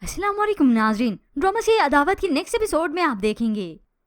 अस्सलाम वालेकुम नाज़रीन, ड्रामा से अदावत की नेक्स्ट एपिसोड में आप देखेंगे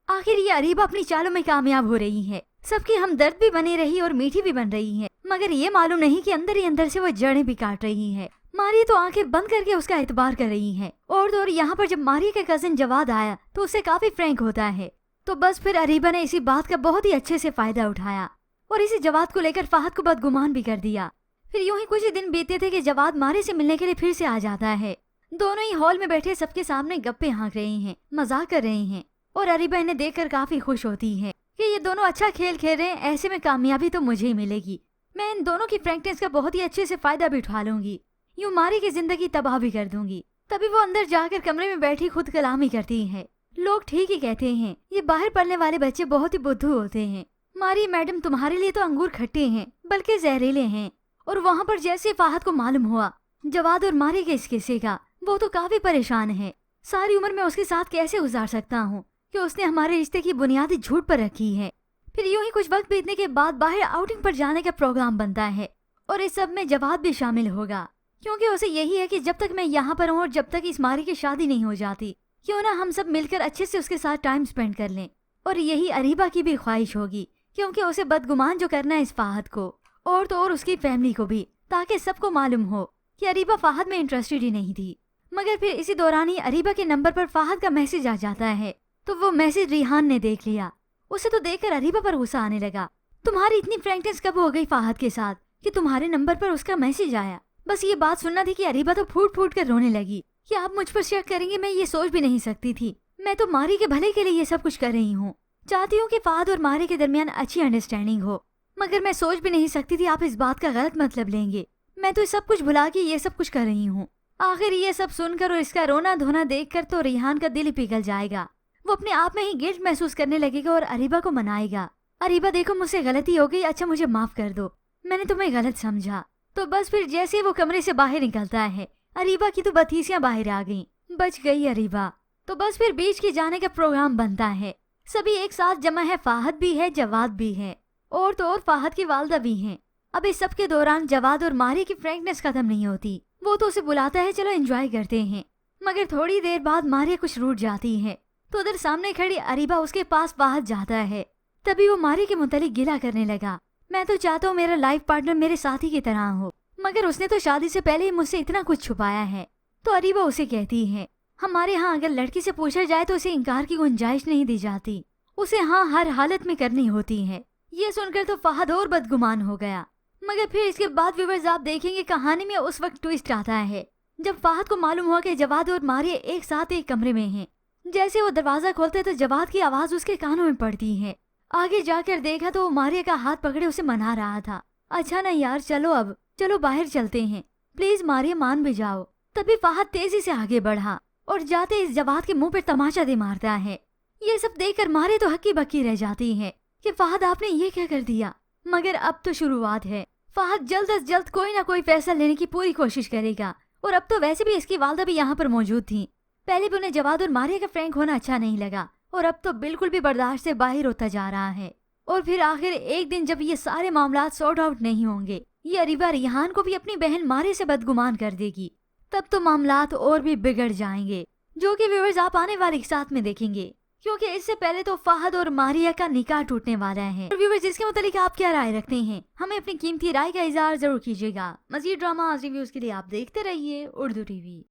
आखिर ये अरीबा अपनी चालों में कामयाब हो रही है, सबकी हमदर्द भी बनी रही और मीठी भी बन रही है, मगर ये मालूम नहीं कि अंदर ही अंदर से वो जड़ें भी काट रही है। मारिया तो आंखें बंद करके उसका एतबार कर रही है। और तो और यहाँ पर जब मारिया का कजिन जवाद आया तो उससे काफी फ्रैंक होता है। तो बस फिर अरीबा ने इसी बात का बहुत ही अच्छे से फायदा उठाया और इसी जवाद को लेकर फाहद को बदगुमान भी कर दिया। फिर यूं ही कुछ ही दिन बीते थे कि जवाद मारिया से मिलने के लिए फिर से आ जाता है। दोनों ही हॉल में बैठे सबके सामने गप्पे हाँक रहे हैं, मजाक कर रहे हैं और अरीबा इन्हें देखकर काफी खुश होती है कि ये दोनों अच्छा खेल खेल रहे हैं, ऐसे में कामयाबी तो मुझे ही मिलेगी। मैं इन दोनों की फ्रैंकनेस का बहुत ही अच्छे से फायदा भी उठा लूंगी, यूं मारी की जिंदगी तबाह भी कर दूंगी। तभी वो अंदर जाकर कमरे में बैठी खुद कलामी करती है। लोग ठीक ही कहते हैं, ये बाहर पढ़ने वाले बच्चे बहुत ही बुद्धू होते हैं। मारी मैडम, तुम्हारे लिए तो अंगूर खट्टे हैं बल्कि जहरीले हैं। और वहाँ पर जैसे फाहद को मालूम हुआ जवाद और मारी के इस किस्से का, वो तो काफी परेशान है। सारी उम्र में उसके साथ कैसे गुजार सकता हूँ कि उसने हमारे रिश्ते की बुनियादी झूठ पर रखी है। फिर यूं ही कुछ वक्त बीतने के बाद बाहर आउटिंग पर जाने का प्रोग्राम बनता है और इस सब में जवाद भी शामिल होगा, क्योंकि उसे यही है कि जब तक मैं यहाँ पर हूँ और जब तक इस मारी की शादी नहीं हो जाती, क्यों ना हम सब मिलकर अच्छे से उसके साथ टाइम स्पेंड कर लें। और यही अरीबा की भी ख्वाहिश होगी, क्योंकि उसे बदगुमान जो करना है इस फाहद को और तो और उसकी फैमिली को भी, ताकि सबको मालूम हो कि अरीबा फाहद में इंटरेस्टेड ही नहीं थी। मगर फिर इसी दौरान ही अरीबा के नंबर पर फाहद का मैसेज आ जाता है। तो वो मैसेज रिहान ने देख लिया। उसे तो देखकर अरीबा पर गुस्सा आने लगा। तुम्हारी इतनी फ्रैंकनेस कब हो गई फाहद के साथ कि तुम्हारे नंबर पर उसका मैसेज आया? बस ये बात सुनना थी कि अरीबा तो फूट फूट कर रोने लगी कि आप मुझ पर शक करेंगे, मैं ये सोच भी नहीं सकती थी। मैं तो मारी के भले के लिए ये सब कुछ कर रही हूँ, चाहती हूँ कि फाहद और मारी के दरमियान अच्छी अंडरस्टैंडिंग हो, मगर मैं सोच भी नहीं सकती थी आप इस बात का गलत मतलब लेंगे। मैं तो सब कुछ भुला के ये सब कुछ कर रही हूँ। आखिर ये सब सुनकर और इसका रोना धोना देखकर तो रिहान का दिल ही पिघल जाएगा। वो अपने आप में ही गिल्ट महसूस करने लगेगा और अरीबा को मनाएगा। अरीबा, देखो मुझसे गलती हो गई, अच्छा मुझे माफ कर दो, मैंने तुम्हें गलत समझा। तो बस फिर जैसे ही वो कमरे से बाहर निकलता है, अरीबा की तो बतीसियां बाहर आ गईं। बच गई अरीबा। तो बस फिर बीच की जाने का प्रोग्राम बनता है। सभी एक साथ जमा है, फाहद भी है, जवाद भी है और तो और फाहद की वालदा भी है। अब इस सब के दौरान जवाद और मारी की फ्रैंकनेस खत्म नहीं होती। वो तो उसे बुलाता है, चलो एंजॉय करते हैं, मगर थोड़ी देर बाद मारिया कुछ रूठ जाती है। तो उधर सामने खड़ी अरीबा उसके पास फाहद जाता है। तभी वो मारिया के मुतालिक गिला करने लगा। मैं तो चाहता हूँ मेरा लाइफ पार्टनर मेरे साथी की तरह हो, मगर उसने तो शादी से पहले ही मुझसे इतना कुछ छुपाया है। तो अरीबा उसे कहती है, हमारे यहाँ अगर लड़की से पूछा जाए तो उसे इनकार की गुंजाइश नहीं दी जाती, उसे हाँ हर हालत में करनी होती है। ये सुनकर तो फाहद और बदगुमान हो गया। मगर फिर इसके बाद व्यूअर्स आप देखेंगे कहानी में उस वक्त ट्विस्ट आता है जब फाहद को मालूम हुआ कि जवाद और मारिया एक साथ एक कमरे में हैं। जैसे वो दरवाजा खोलते तो जवाद की आवाज उसके कानों में पड़ती है। आगे जाकर देखा तो वो मारिया का हाथ पकड़े उसे मना रहा था। अच्छा ना यार, चलो अब चलो बाहर चलते हैं, प्लीज मारिया मान भी जाओ। तभी फाहद तेजी से आगे बढ़ा और जाते इस जवाद के मुंह पर तमाचा दे मारता है। ये सब देखकर मारिया तो हक्की बक्की रह जाती है कि फाहद आपने ये क्या कर दिया। मगर अब तो शुरुआत है। फाहद जल्द अज जल्द कोई ना कोई फैसला लेने की पूरी कोशिश करेगा। और अब तो वैसे भी इसकी वालदा भी यहाँ पर मौजूद थी। पहले भी उन्हें जवाद और मारिया का फ्रैंक होना अच्छा नहीं लगा और अब तो बिल्कुल भी बर्दाश्त से बाहर होता जा रहा है। और फिर आखिर एक दिन जब ये सारे मामलात सॉर्ट आउट नहीं होंगे, ये अरीबा रिहान को भी अपनी बहन मारिया से बदगुमान कर देगी। तब तो मामलात और भी बिगड़ जाएंगे, जो कि व्यूअर्स आप आने वाले साथ में देखेंगे, क्योंकि इससे पहले तो फाहद और मारिया का निकाह टूटने वाला है। और व्यूअर्स इसके मुतालिक आप क्या राय रखते हैं, हमें अपनी कीमती राय का इज़हार जरूर कीजिएगा। मज़ीद ड्रामा रिव्यूज के लिए आप देखते रहिए उर्दू टीवी।